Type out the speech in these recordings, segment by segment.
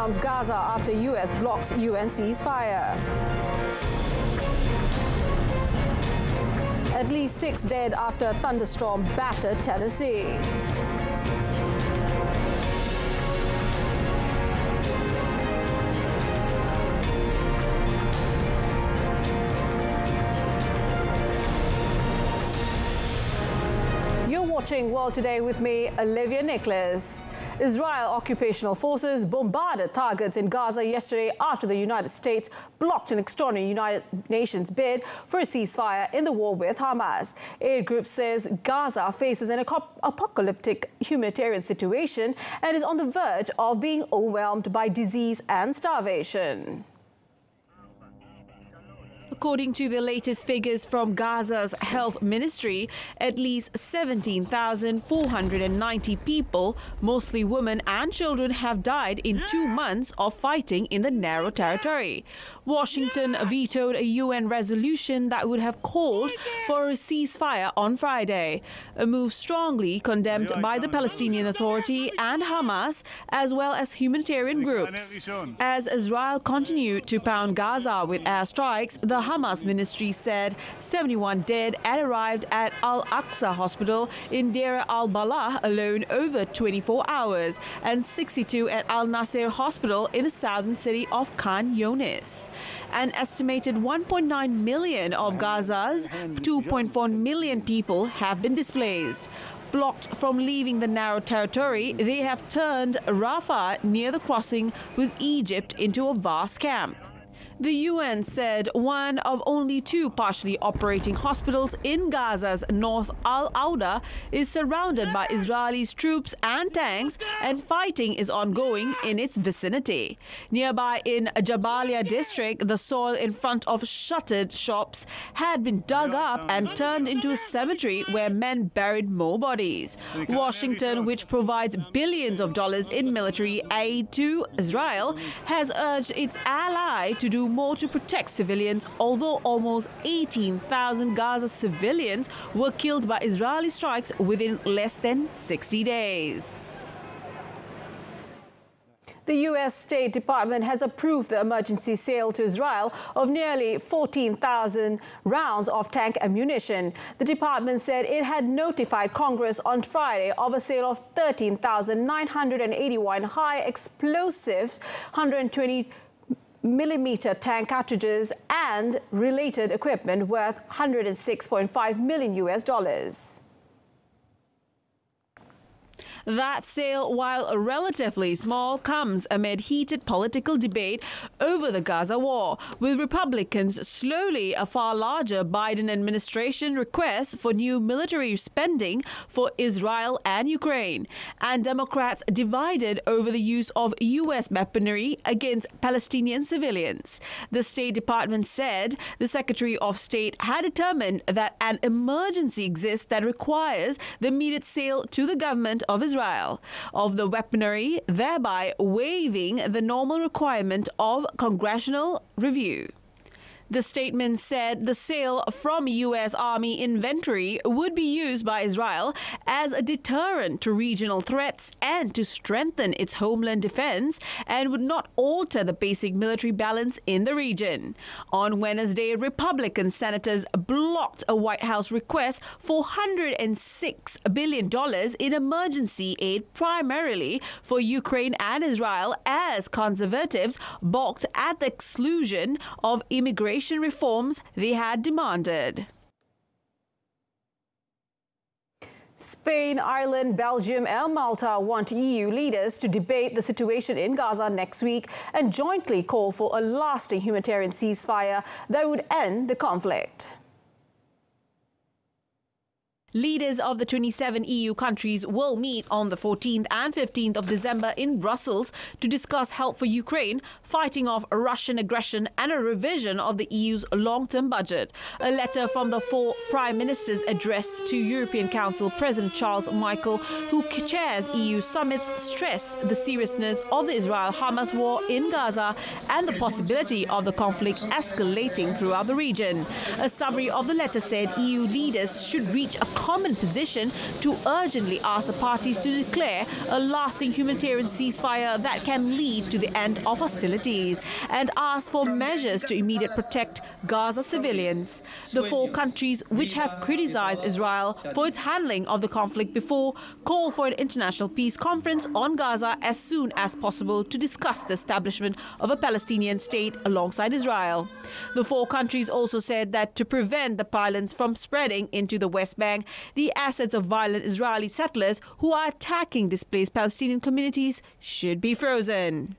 pounds Gaza after US blocks UN ceasefire. At least 6 dead after thunderstorm battered Tennessee. You're watching World Today with me, Olivia Nicholas. Israel occupational forces bombarded targets in Gaza yesterday after the United States blocked an extraordinary United Nations bid for a ceasefire in the war with Hamas. Aid group says Gaza faces an apocalyptic humanitarian situation and is on the verge of being overwhelmed by disease and starvation. According to the latest figures from Gaza's health ministry, at least 17,490 people, mostly women and children, have died in 2 months of fighting in the narrow territory. Washington vetoed a UN resolution that would have called for a ceasefire on Friday, a move strongly condemned by the Palestinian Authority and Hamas, as well as humanitarian groups. As Israel continued to pound Gaza with airstrikes, the Hamas ministry said 71 dead had arrived at Al-Aqsa Hospital in Deir al-Balah alone over 24 hours and 62 at Al-Nasser Hospital in the southern city of Khan Younis. An estimated 1.9 million of Gaza's 2.4 million people have been displaced. Blocked from leaving the narrow territory, they have turned Rafah near the crossing with Egypt into a vast camp. The UN said one of only 2 partially operating hospitals in Gaza's North Al-Auda is surrounded by Israeli troops and tanks, and fighting is ongoing in its vicinity. Nearby in Jabalia district, the soil in front of shuttered shops had been dug up and turned into a cemetery where men buried more bodies. Washington, which provides billions of dollars in military aid to Israel, has urged its ally to do more to protect civilians, although almost 18,000 Gaza civilians were killed by Israeli strikes within less than 60 days. The U.S. State Department has approved the emergency sale to Israel of nearly 14,000 rounds of tank ammunition. The department said it had notified Congress on Friday of a sale of 13,981 high explosives, 120mm tank cartridges and related equipment worth $106.5 million US. That sale, while relatively small, comes amid heated political debate over the Gaza war, with Republicans slowly a far larger Biden administration request for new military spending for Israel and Ukraine, and Democrats divided over the use of U.S. weaponry against Palestinian civilians. The State Department said the Secretary of State had determined that an emergency exists that requires the immediate sale to the government of Israel of the weaponry, thereby waiving the normal requirement of congressional review. The statement said the sale from U.S. Army inventory would be used by Israel as a deterrent to regional threats and to strengthen its homeland defense, and would not alter the basic military balance in the region. On Wednesday, Republican senators blocked a White House request for $106 billion in emergency aid, primarily for Ukraine and Israel, as conservatives balked at the exclusion of immigration reforms they had demanded. Spain, Ireland, Belgium and Malta want EU leaders to debate the situation in Gaza next week and jointly call for a lasting humanitarian ceasefire that would end the conflict. Leaders of the 27 EU countries will meet on the 14th and 15th of December in Brussels to discuss help for Ukraine, fighting off Russian aggression and a revision of the EU's long-term budget. A letter from the 4 prime ministers addressed to European Council President Charles Michel, who chairs EU summits, stressed the seriousness of the Israel-Hamas war in Gaza and the possibility of the conflict escalating throughout the region. A summary of the letter said EU leaders should reach a common position to urgently ask the parties to declare a lasting humanitarian ceasefire that can lead to the end of hostilities and ask for measures to immediately protect Gaza civilians. The four countries which have criticized Israel for its handling of the conflict before call for an international peace conference on Gaza as soon as possible to discuss the establishment of a Palestinian state alongside Israel. The four countries also said that to prevent the violence from spreading into the West Bank, the assets of violent Israeli settlers who are attacking displaced Palestinian communities should be frozen.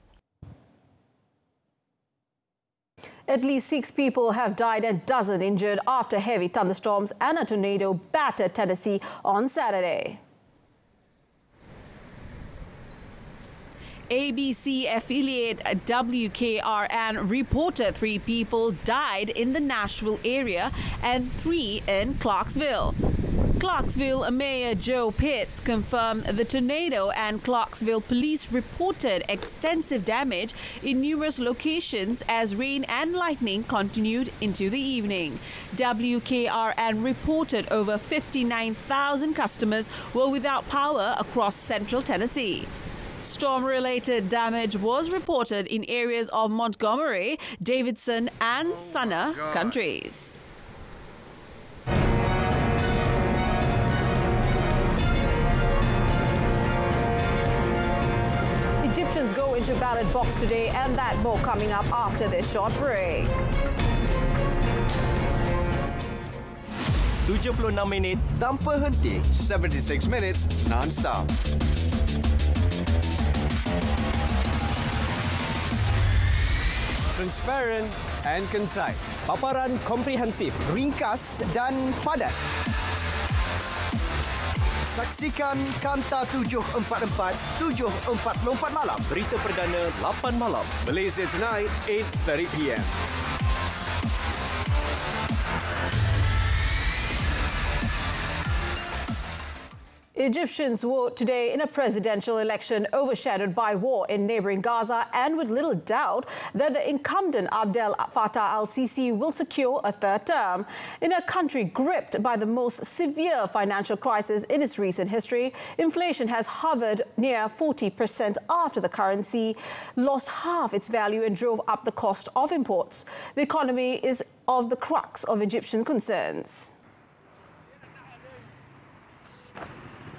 At least 6 people have died and dozens injured after heavy thunderstorms and a tornado battered Tennessee on Saturday. ABC affiliate WKRN reported 3 people died in the Nashville area and 3 in Clarksville. Clarksville Mayor Joe Pitts confirmed the tornado, and Clarksville police reported extensive damage in numerous locations as rain and lightning continued into the evening. WKRN reported over 59,000 customers were without power across central Tennessee. Storm-related damage was reported in areas of Montgomery, Davidson, and Sumner counties. Egyptians go into ballot box today, and that more coming up after this short break. 76 minit tanpa henti. 76 minutes non-stop. Transparent and concise. Paparan komprehensif, ringkas dan padat. Saksikan Kanta 744, 7.44 malam. Berita perdana 8 malam. Malaysia Tonight, 8:30 p.m. Egyptians vote today in a presidential election overshadowed by war in neighboring Gaza, and with little doubt that the incumbent Abdel Fattah al-Sisi will secure a third term. In a country gripped by the most severe financial crisis in its recent history, inflation has hovered near 40% after the currency lost half its value and drove up the cost of imports. The economy is of the crux of Egyptian concerns.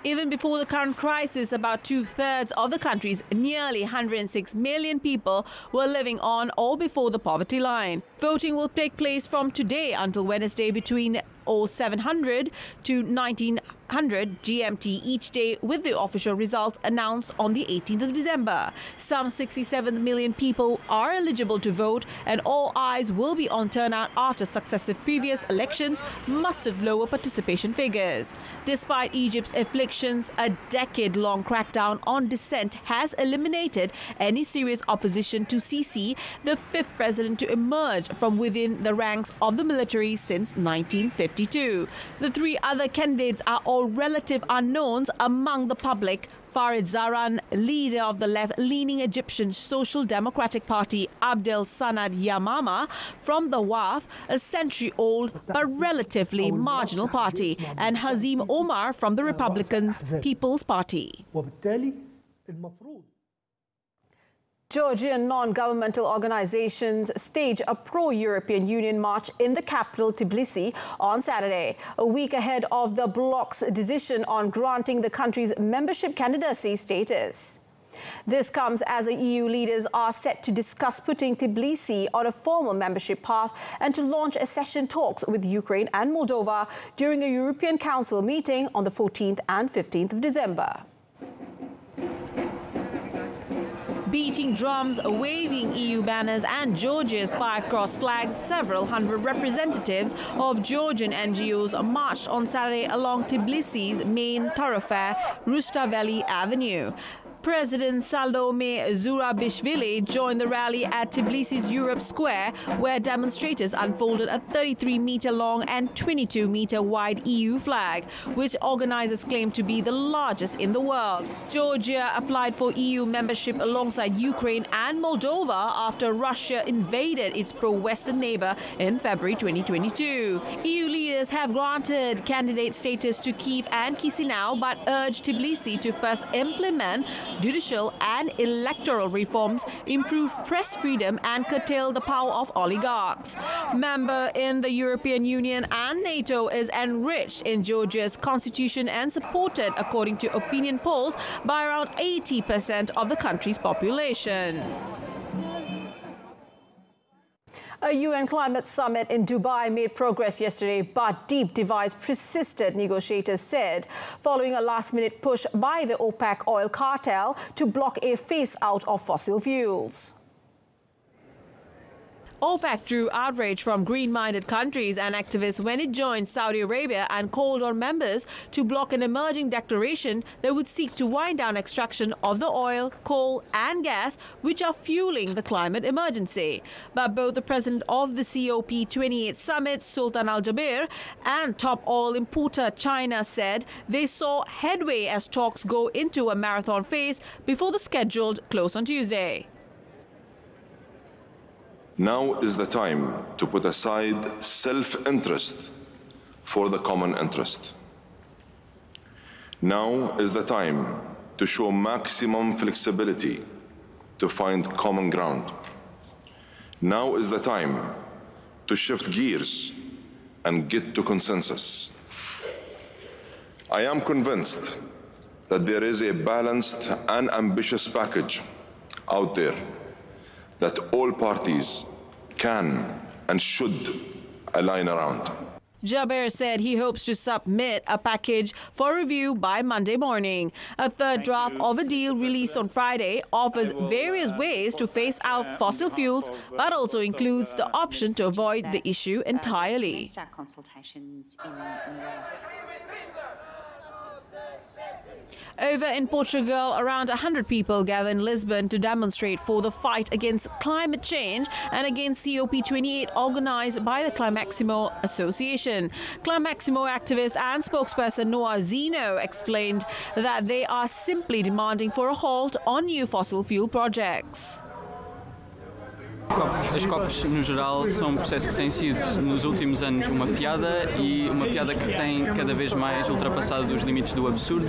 Even before the current crisis, about 2/3 of the country's nearly 106 million people were living on or before the poverty line. Voting will take place from today until Wednesday between 0700 to 1900 GMT each day, with the official results announced on the 18th of December. Some 67 million people are eligible to vote, and all eyes will be on turnout after successive previous elections mustered lower participation figures. Despite Egypt's afflictions, a decade-long crackdown on dissent has eliminated any serious opposition to Sisi, the 5th president to emerge from within the ranks of the military since 1952. The 3 other candidates are all relative unknowns among the public. Farid Zahran, leader of the left-leaning Egyptian Social Democratic Party, Abdel Sanad Yamama from the WAF, a century-old but relatively marginal party, and Hazim Omar from the Republican People's Party. Georgian non-governmental organizations staged a pro-European Union march in the capital Tbilisi on Saturday, a week ahead of the bloc's decision on granting the country's membership candidacy status. This comes as the EU leaders are set to discuss putting Tbilisi on a formal membership path and to launch accession talks with Ukraine and Moldova during a European Council meeting on the 14th and 15th of December. Beating drums, waving EU banners and Georgia's 5-cross flags, several hundred representatives of Georgian NGOs marched on Saturday along Tbilisi's main thoroughfare, Rustaveli Avenue. President Salome Zurabishvili joined the rally at Tbilisi's Europe Square, where demonstrators unfolded a 33-meter-long and 22-meter-wide EU flag, which organizers claim to be the largest in the world. Georgia applied for EU membership alongside Ukraine and Moldova after Russia invaded its pro-Western neighbor in February 2022. EU leaders have granted candidate status to Kyiv and Chisinau, but urged Tbilisi to first implement judicial and electoral reforms, improve press freedom and curtail the power of oligarchs. Member in the European Union and NATO is enriched in Georgia's constitution and supported, according to opinion polls, by around 80% of the country's population. A UN climate summit in Dubai made progress yesterday, but deep divides persisted, negotiators said, following a last-minute push by the OPEC oil cartel to block a phase-out of fossil fuels. OPEC drew outrage from green-minded countries and activists when it joined Saudi Arabia and called on members to block an emerging declaration that would seek to wind down extraction of the oil, coal and gas, which are fueling the climate emergency. But both the president of the COP28 summit, Sultan Al Jaber, and top oil importer China said they saw headway as talks go into a marathon phase before the scheduled close on Tuesday. Now is the time to put aside self-interest for the common interest. Now is the time to show maximum flexibility to find common ground. Now is the time to shift gears and get to consensus. I am convinced that there is a balanced and ambitious package out there that all parties can and should align around. Jaber said he hopes to submit a package for review by Monday morning. A third draft of a deal released on Friday offers various ways to phase out fossil fuels, but also includes the option to avoid the issue entirely. Over in Portugal, around 100 people gather in Lisbon to demonstrate for the fight against climate change and against COP28 organized by the Climaximo Association. Climaximo activist and spokesperson Noah Zeno explained that they are simply demanding for a halt on new fossil fuel projects. As COPs, no geral, são um processo que tem sido, nos últimos anos, uma piada e uma piada que tem cada vez mais ultrapassado os limites do absurdo.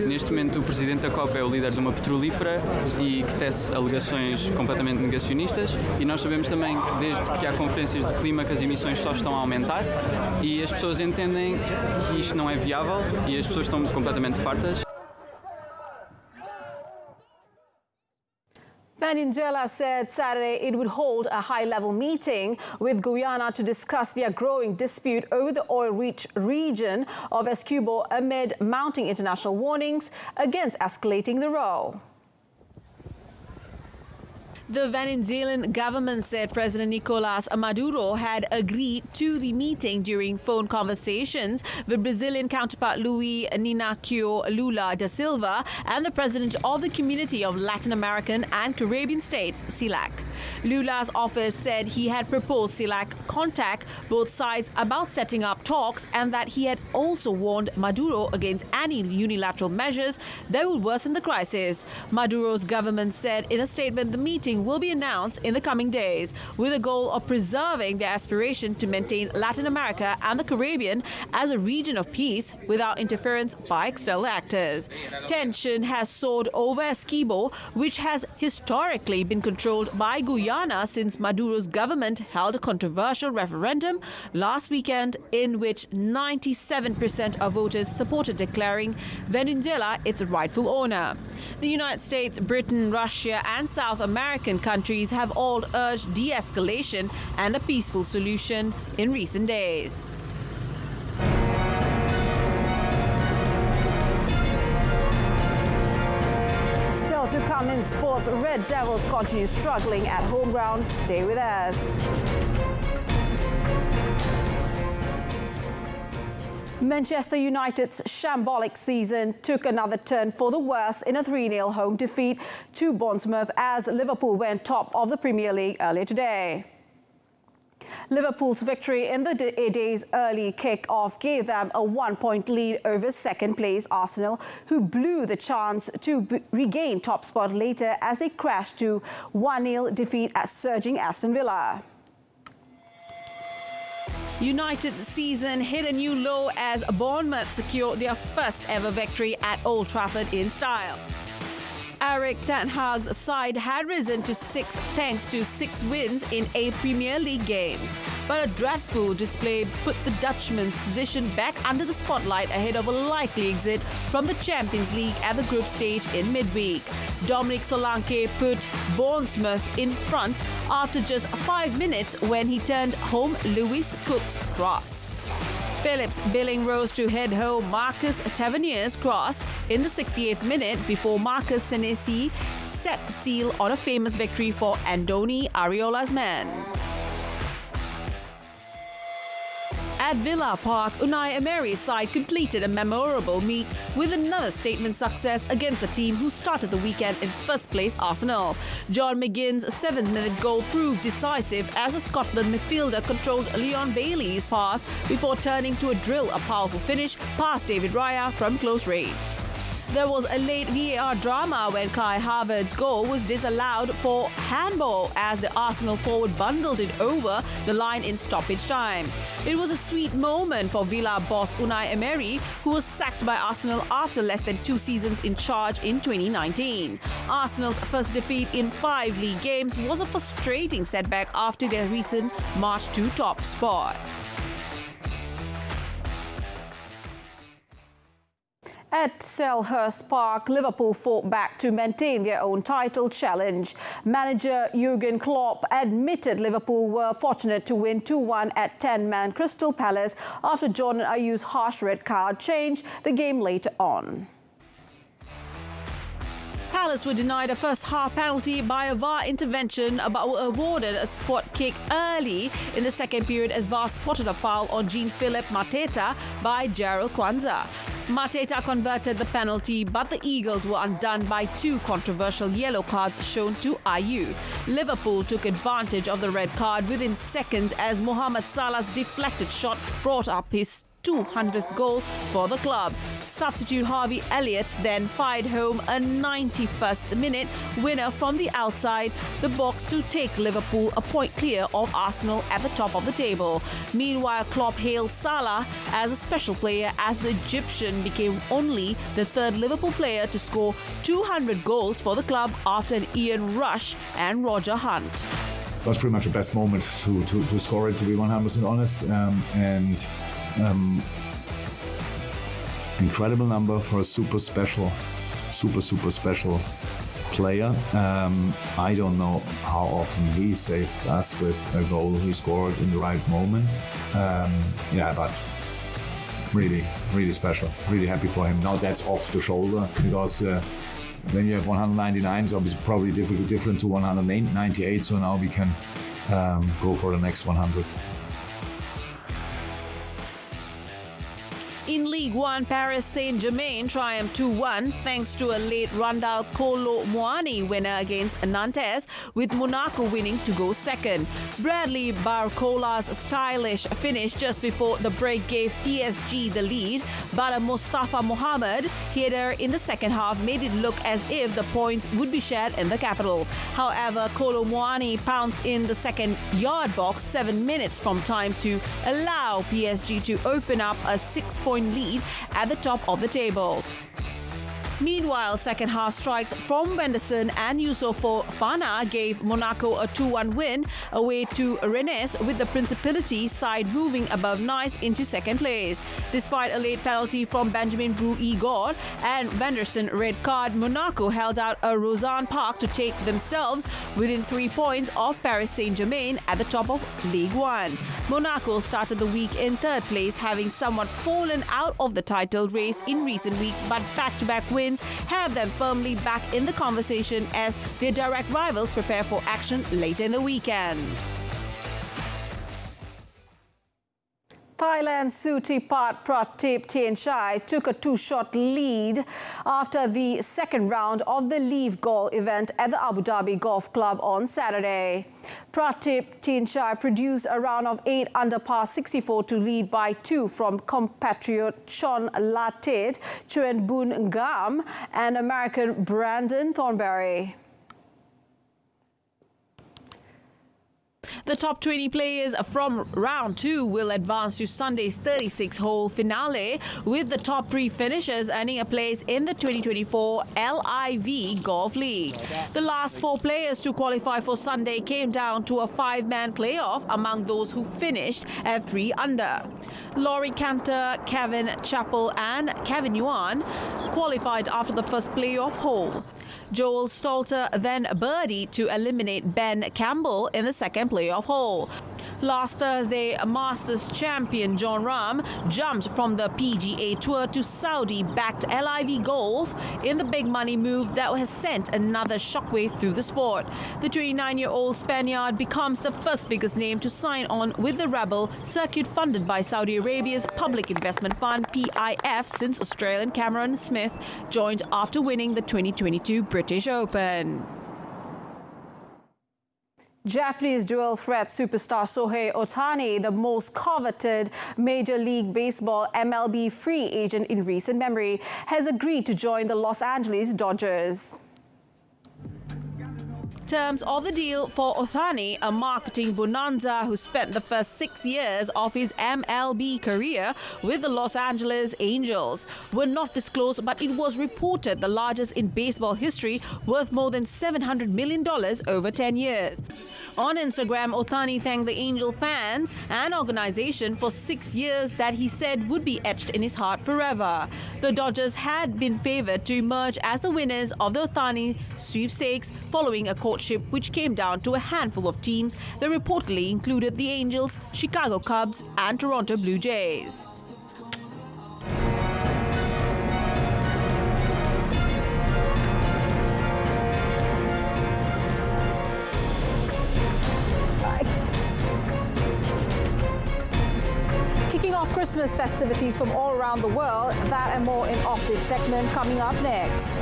Neste momento, o presidente da COP é o líder de uma petrolífera e que tece alegações completamente negacionistas. E nós sabemos também que, desde que há conferências de clima, que as emissões só estão a aumentar e as pessoas entendem que isto não é viável e as pessoas estão completamente fartas. Venezuela said Saturday it would hold a high-level meeting with Guyana to discuss their growing dispute over the oil-rich region of Essequibo amid mounting international warnings against escalating the row. The Venezuelan government said President Nicolas Maduro had agreed to the meeting during phone conversations with Brazilian counterpart Luis Inácio Lula da Silva and the president of the Community of Latin American and Caribbean States, CELAC. Lula's office said he had proposed CELAC contact both sides about setting up talks and that he had also warned Maduro against any unilateral measures that would worsen the crisis. Maduro's government said in a statement the meeting will be announced in the coming days with a goal of preserving their aspiration to maintain Latin America and the Caribbean as a region of peace without interference by external actors. Tension has soared over Essequibo, which has historically been controlled by Guyana since Maduro's government held a controversial referendum last weekend in which 97% of voters supported declaring Venezuela its rightful owner. The United States, Britain, Russia and South American countries have all urged de-escalation and a peaceful solution in recent days. Still to come in sports, Red Devils continue struggling at home ground. Stay with us. Manchester United's shambolic season took another turn for the worse in a 3-0 home defeat to Bournemouth as Liverpool went top of the Premier League earlier today. Liverpool's victory in the day's early kick-off gave them a 1-point lead over second-place Arsenal, who blew the chance to regain top spot later as they crashed to 1-0 defeat at surging Aston Villa. United's season hit a new low as Bournemouth secured their first ever victory at Old Trafford in style. Erik ten Hag's side had risen to 6 thanks to 6 wins in 8 Premier League games. But a dreadful display put the Dutchman's position back under the spotlight ahead of a likely exit from the Champions League at the group stage in midweek. Dominic Solanke put Bournemouth in front after just 5 minutes when he turned home Lewis Cook's cross. Phillips Billing rose to head home Marcus Tavernier's cross in the 68th minute before Marcus Senesi set the seal on a famous victory for Andoni Ariola's men. At Villa Park, Unai Emery's side completed a memorable meet with another statement success against the team who started the weekend in first place Arsenal. John McGinn's 7th-minute goal proved decisive as the Scotland midfielder controlled Leon Bailey's pass before turning to a powerful finish past David Raya from close range. There was a late VAR drama when Kai Havertz's goal was disallowed for handball as the Arsenal forward bundled it over the line in stoppage time. It was a sweet moment for Villa boss Unai Emery, who was sacked by Arsenal after less than 2 seasons in charge in 2019. Arsenal's first defeat in 5 league games was a frustrating setback after their recent march to top spot. At Selhurst Park, Liverpool fought back to maintain their own title challenge. Manager Jurgen Klopp admitted Liverpool were fortunate to win 2-1 at 10-man Crystal Palace after Jordan Ayew's harsh red card changed the game later on. Palace were denied a first-half penalty by a VAR intervention but were awarded a spot kick early in the second period as VAR spotted a foul on Jean-Philippe Mateta by Gerald Kwanzaa. Mateta converted the penalty, but the Eagles were undone by 2 controversial yellow cards shown to Ayew. Liverpool took advantage of the red card within seconds as Mohamed Salah's deflected shot brought up his 200th goal for the club. Substitute Harvey Elliott then fired home a 91st minute winner from the outside the box to take Liverpool a point clear of Arsenal at the top of the table. Meanwhile, Klopp hailed Salah as a special player as the Egyptian became only the 3rd Liverpool player to score 200 goals for the club after an Ian Rush and Roger Hunt. It was pretty much the best moment to score it, to be 100% honest, incredible number for a super special player. I don't know how often he saved us with a goal he scored in the right moment. Yeah, but really special. Really happy for him. Now that's off the shoulder because when you have 199, it's obviously probably different to 198. So now we can go for the next 100. In League One, Paris Saint-Germain triumphed 2-1 thanks to a late Randall Kolo Muani winner against Nantes, with Monaco winning to go second. Bradley Barcola's stylish finish just before the break gave PSG the lead, but a Mustafa Mohamed header in the second half made it look as if the points would be shared in the capital. However, Kolo Muani pounced in the second yard box 7 minutes from time to allow PSG to open up a 6-point lead at the top of the table. Meanwhile, second half strikes from Wenderson and Youssouf Fofana gave Monaco a 2-1 win away to Rennes, with the Principality side moving above Nice into second place. Despite a late penalty from Benjamin Bou-Igor and Wenderson red card, Monaco held out a Roazhon Park to take themselves within 3 points of Paris Saint-Germain at the top of League One. Monaco started the week in 3rd place, having somewhat fallen out of the title race in recent weeks, but back-to-back wins have them firmly back in the conversation as their direct rivals prepare for action later in the weekend. Thailand's Sutipat Pratip Tianchai took a two-shot lead after the second round of the Leave Golf event at the Abu Dhabi Golf Club on Saturday. Pratip Tianchai produced a round of 8 under par 64 to lead by 2 from compatriot Sean Latit, Chuen Boon Ngam and American Brandon Thornberry. The top 20 players from round 2 will advance to Sunday's 36-hole finale, with the top 3 finishers earning a place in the 2024 LIV Golf League. The last 4 players to qualify for Sunday came down to a 5-man playoff among those who finished at 3 under. Laurie Cantor, Kevin Chappell and Kevin Yuan qualified after the first playoff hole. Joel Stolter then birdied to eliminate Ben Campbell in the second playoff hole. Last Thursday, Masters champion John Rahm jumped from the PGA Tour to Saudi-backed LIV Golf in the big money move that has sent another shockwave through the sport. The 29-year-old Spaniard becomes the first biggest name to sign on with the Rebel circuit funded by Saudi Arabia's Public Investment Fund PIF since Australian Cameron Smith joined after winning the 2022 British Open. Japanese dual threat superstar Shohei Ohtani, the most coveted Major League Baseball MLB free agent in recent memory, has agreed to join the Los Angeles Dodgers. Terms of the deal for Ohtani, a marketing bonanza who spent the first 6 years of his MLB career with the Los Angeles Angels, were not disclosed, but it was reported the largest in baseball history, worth more than $700 million over 10 years. On Instagram, Ohtani thanked the Angel fans and organization for 6 years that he said would be etched in his heart forever. The Dodgers had been favored to emerge as the winners of the Ohtani sweepstakes following a courtship which came down to a handful of teams that reportedly included the Angels, Chicago Cubs and Toronto Blue Jays. Kicking off Christmas festivities from all around the world, that and more in Off-Beat segment coming up next.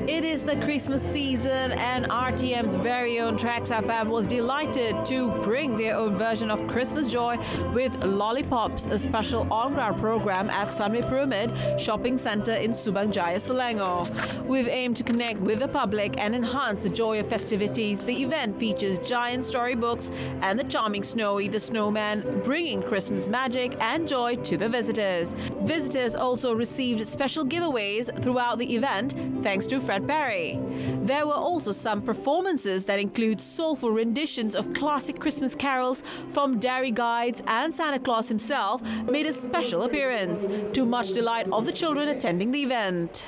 It is the Christmas season and RTM's very own Tracks FM was delighted to bring their own version of Christmas joy with Lollipops, a special on-ground program at Sunway Pyramid Shopping Centre in Subang Jaya, Selangor. With aim to connect with the public and enhance the joy of festivities, the event features giant storybooks and the charming Snowy the Snowman, bringing Christmas magic and joy to the visitors. Visitors also received special giveaways throughout the event thanks to Fred Perry. There were also some performances that include soulful renditions of classic Christmas carols from Dairy Guides, and Santa Claus himself made a special appearance, to much delight of the children attending the event.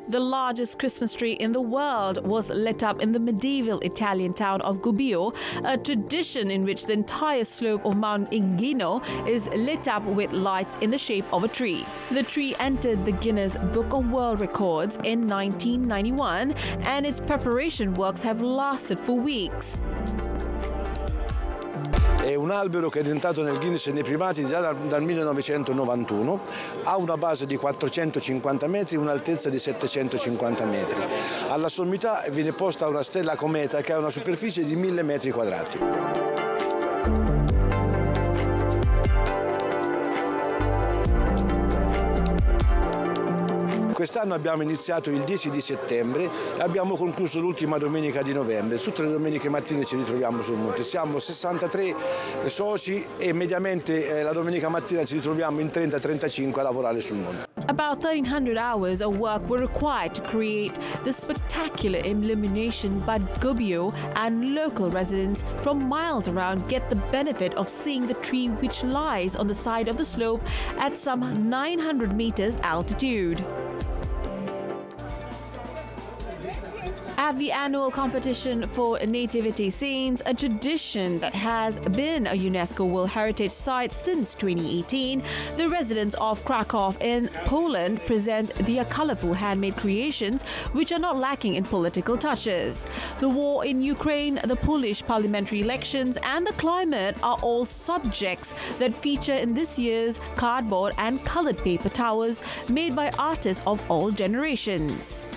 The largest Christmas tree in the world was lit up in the medieval Italian town of Gubbio, a tradition in which the entire slope of Mount Ingino is lit up with lights in the shape of a tree. The tree entered the Guinness Book of World Records in 1991, and its preparation works have lasted for weeks. È un albero che è entrato nel Guinness dei primati già dal 1991, ha una base di 450 metri e un'altezza di 750 metri. Alla sommità viene posta una stella cometa che ha una superficie di 1000 metri quadrati. Quest'anno abbiamo iniziato il 10 di settembre e abbiamo concluso l'ultima domenica di novembre. Tutte le domeniche mattine ci ritroviamo sul monte. Siamo 63 soci e mediamente la domenica mattina ci ritroviamo in 30-35 a lavorare sul monte. About 1,300 hours of work were required to create the spectacular illumination, but Gubbio and local residents from miles around get the benefit of seeing the tree, which lies on the side of the slope at some 900 meters altitude. At the annual competition for nativity scenes, a tradition that has been a UNESCO World Heritage Site since 2018, the residents of Krakow in Poland present their colorful handmade creations, which are not lacking in political touches. The war in Ukraine, the Polish parliamentary elections, and the climate are all subjects that feature in this year's cardboard and colored paper towers made by artists of all generations.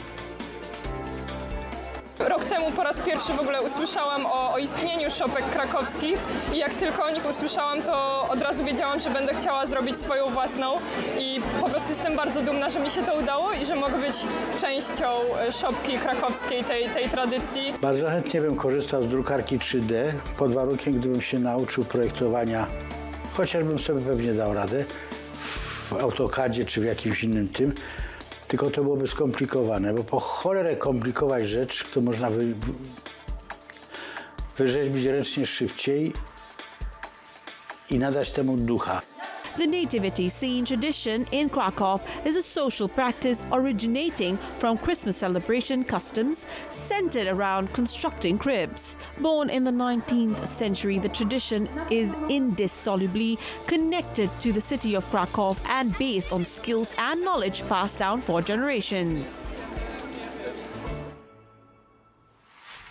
Rok temu po raz pierwszy w ogóle usłyszałam o istnieniu szopek krakowskich i jak tylko o nich usłyszałam, to od razu wiedziałam, że będę chciała zrobić swoją własną i po prostu jestem bardzo dumna, że mi się to udało i że mogę być częścią szopki krakowskiej, tej tradycji. Bardzo chętnie bym korzystał z drukarki 3D pod warunkiem, gdybym się nauczył projektowania, chociażbym sobie pewnie dał radę w AutoCadzie czy w jakimś innym tym. Tylko to byłoby skomplikowane, bo po cholerę komplikować rzecz, to można wyrzeźbić ręcznie szybciej i nadać temu ducha. The nativity scene tradition in Krakow is a social practice originating from Christmas celebration customs centered around constructing cribs. Born in the 19th century, the tradition is indissolubly connected to the city of Krakow and based on skills and knowledge passed down for generations.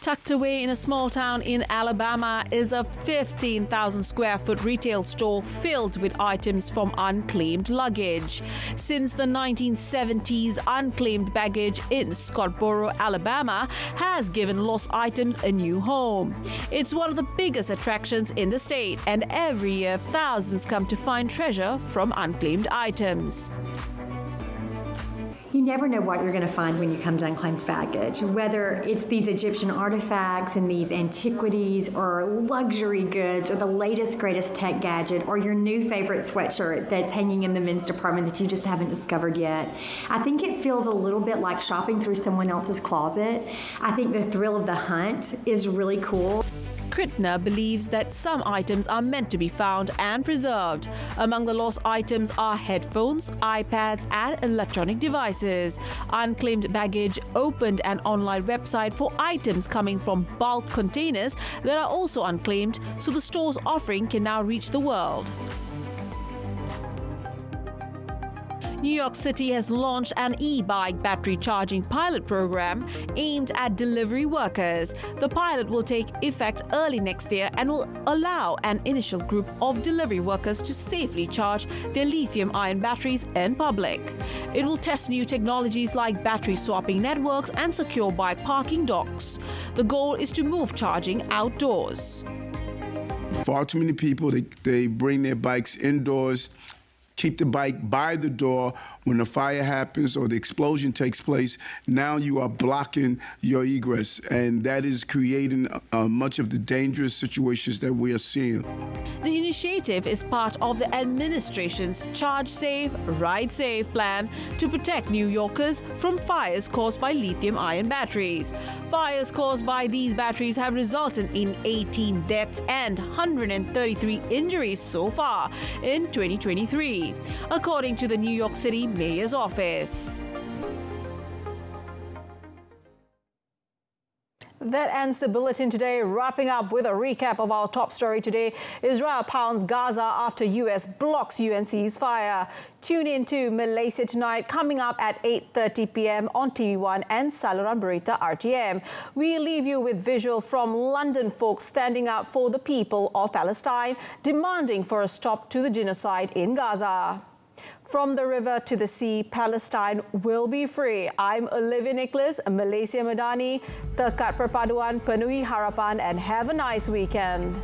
Tucked away in a small town in Alabama is a 15,000 square foot retail store filled with items from unclaimed luggage. Since the 1970s, unclaimed baggage in Scottsboro, Alabama has given lost items a new home. It's one of the biggest attractions in the state, and every year thousands come to find treasure from unclaimed items. You never know what you're going to find when you come to unclaimed baggage, whether it's these Egyptian artifacts and these antiquities or luxury goods or the latest, greatest tech gadget or your new favorite sweatshirt that's hanging in the men's department that you just haven't discovered yet. I think it feels a little bit like shopping through someone else's closet. I think the thrill of the hunt is really cool. Kerana believes that some items are meant to be found and preserved. Among the lost items are headphones, iPads, and electronic devices. Unclaimed Baggage opened an online website for items coming from bulk containers that are also unclaimed, so the store's offering can now reach the world. New York City has launched an e-bike battery charging pilot program aimed at delivery workers. The pilot will take effect early next year and will allow an initial group of delivery workers to safely charge their lithium-ion batteries in public. It will test new technologies like battery swapping networks and secure bike parking docks. The goal is to move charging outdoors. Far too many people, they bring their bikes indoors, keep the bike by the door. When a fire happens or the explosion takes place, now you are blocking your egress, and that is creating much of the dangerous situations that we are seeing. The initiative is part of the administration's Charge Safe, Ride Safe plan to protect New Yorkers from fires caused by lithium-ion batteries. Fires caused by these batteries have resulted in 18 deaths and 133 injuries so far in 2023. According to the New York City Mayor's office. That ends the bulletin today. Wrapping up with a recap of our top story today. Israel pounds Gaza after US blocks UN ceasefire. Tune in to Malaysia Tonight coming up at 8:30 p.m. on TV1 and saluran Berita RTM. We leave you with visual from London folks standing up for the people of Palestine, demanding for a stop to the genocide in Gaza. From the river to the sea, Palestine will be free. I'm Olivia Nicholas, Malaysia Madani. Tekat perpaduan, penuhi harapan, and have a nice weekend.